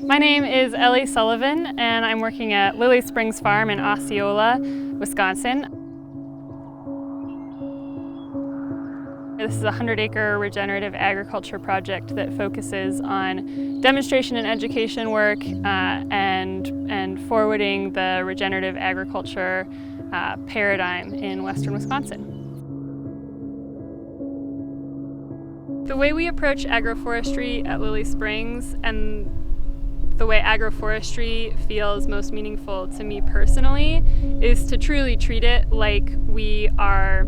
My name is Ellie Sullivan, and I'm working at Lily Springs Farm in Osceola, Wisconsin. This is a 100-acre regenerative agriculture project that focuses on demonstration and education work and forwarding the regenerative agriculture paradigm in western Wisconsin. The way we approach agroforestry at Lily Springs and the way agroforestry feels most meaningful to me personally is to truly treat it like we are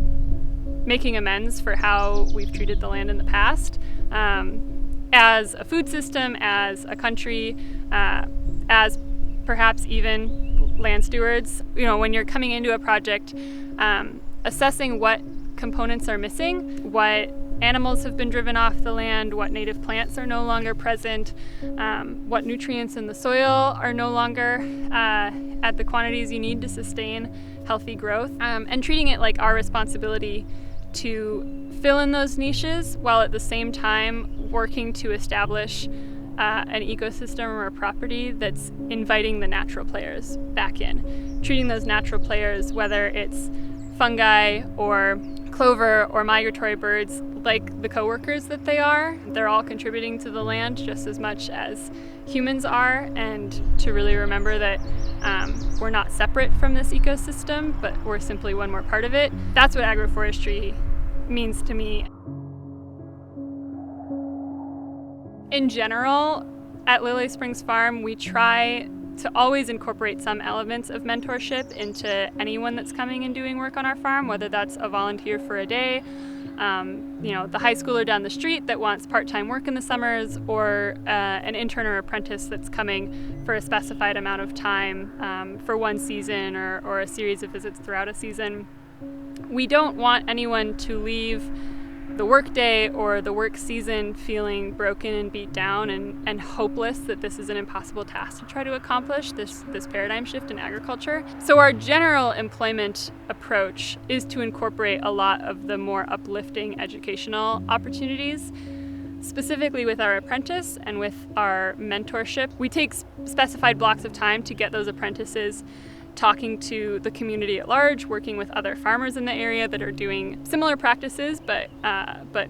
making amends for how we've treated the land in the past, as a food system, as a country, as perhaps even land stewards. You know, when you're coming into a project, assessing what components are missing, what animals have been driven off the land, what native plants are no longer present, what nutrients in the soil are no longer at the quantities you need to sustain healthy growth, and treating it like our responsibility to fill in those niches while at the same time working to establish an ecosystem or a property that's inviting the natural players back in. Treating those natural players, whether it's fungi or clover or migratory birds, like the co-workers that they are. They're all contributing to the land just as much as humans are, and to really remember that we're not separate from this ecosystem, but we're simply one more part of it. That's what agroforestry means to me. In general, at Lily Springs Farm, we try to always incorporate some elements of mentorship into anyone that's coming and doing work on our farm, whether that's a volunteer for a day, the high schooler down the street that wants part-time work in the summers, or an intern or apprentice that's coming for a specified amount of time for one season or a series of visits throughout a season. We don't want anyone to leave the work day or the work season feeling broken and beat down and hopeless that this is an impossible task to try to accomplish, this paradigm shift in agriculture. So our general employment approach is to incorporate a lot of the more uplifting educational opportunities, specifically with our apprentice and with our mentorship. We take specified blocks of time to get those apprentices talking to the community at large, working with other farmers in the area that are doing similar practices, but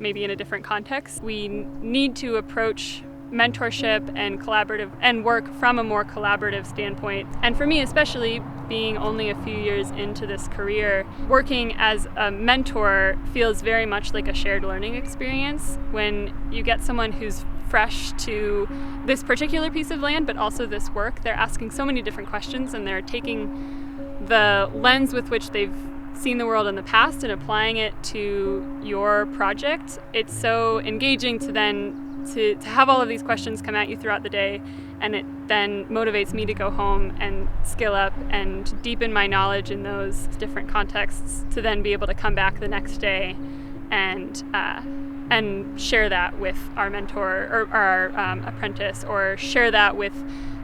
maybe in a different context. We need to approach mentorship and collaborative and work from a more collaborative standpoint. And for me, especially being only a few years into this career, working as a mentor feels very much like a shared learning experience. When you get someone who's fresh to this particular piece of land, but also this work, they're asking so many different questions, and they're taking the lens with which they've seen the world in the past and applying it to your project. It's so engaging to then to have all of these questions come at you throughout the day, and it then motivates me to go home and skill up and deepen my knowledge in those different contexts to then be able to come back the next day and share that with our mentor or our apprentice, or share that with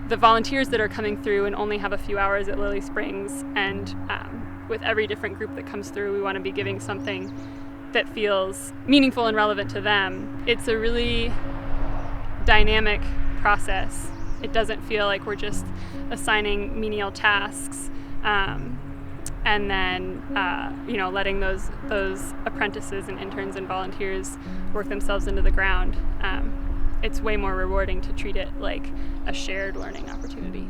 the volunteers that are coming through and only have a few hours at Lily Springs. And with every different group that comes through, we want to be giving something that feels meaningful and relevant to them. It's a really dynamic process. It doesn't feel like we're just assigning menial tasks and then letting those apprentices and interns and volunteers work themselves into the ground. It's way more rewarding to treat it like a shared learning opportunity.